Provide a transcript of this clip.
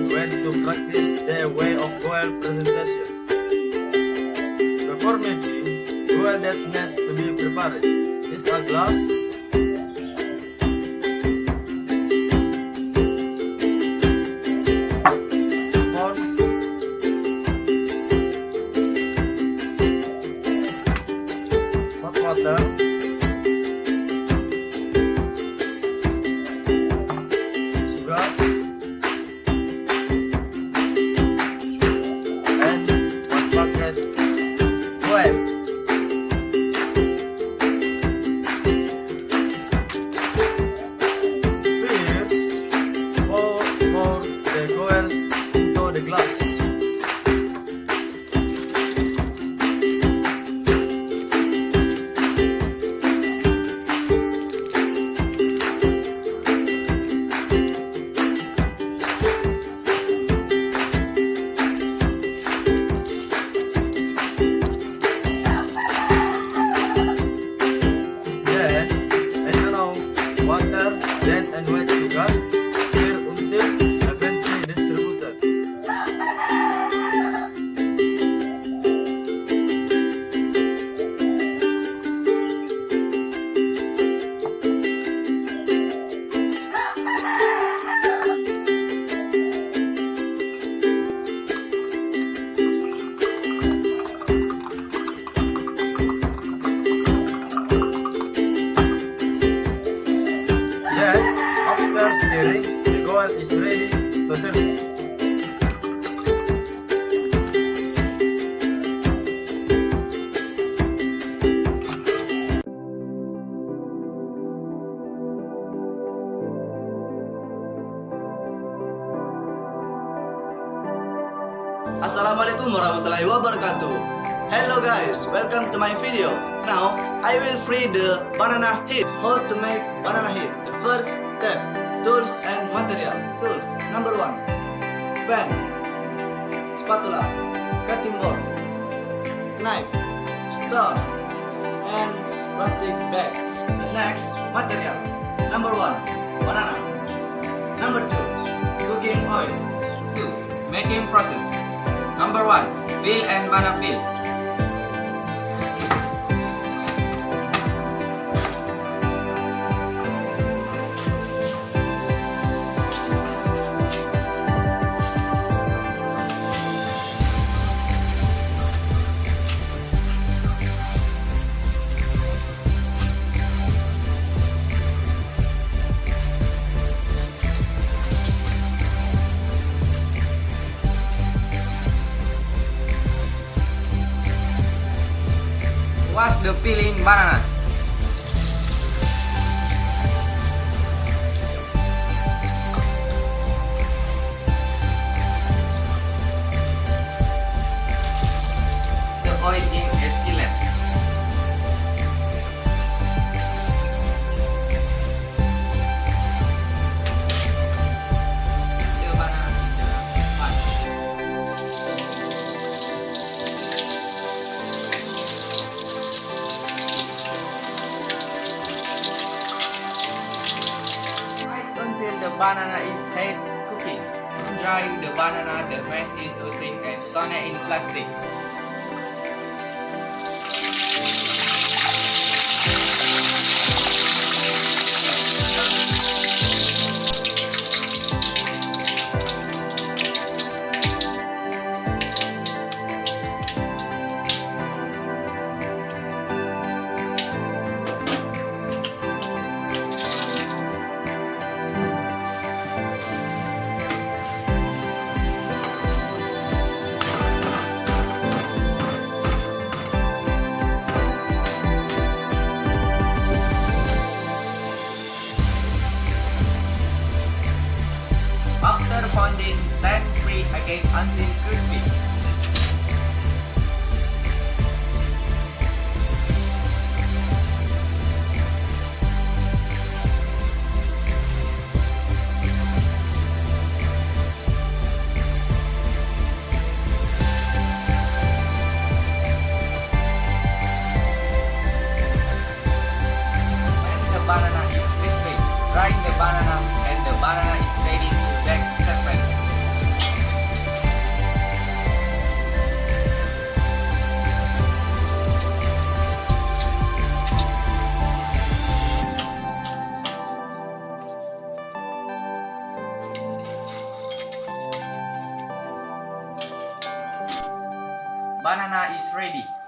Went to practice their way of gwell presentation. Before making gwell that needs to be prepared is a glass, spoon, hot water, sugar, glass. Then add around water, then and wet sugar. Stir until evenly distributed. Then, after stirring, the gowell is ready to serve. Assalamualaikum warahmatullahi wabarakatuh. Hello guys, welcome to my video. Now I will free the banana head. How to make banana head? The first step, tools and material. Tools number 1, pen, spatula, cutting board, knife, stone, and plastic bag. The next material, number 1, banana. Number 2, cooking oil. 2. Making process. Number 1. Peel and banana peel. Wash the peeling bananas. The oil in a skillet. The banana in the pan. Until the banana is head cooking. Dry the banana, the mash in using and stone in plastic. banana is ready.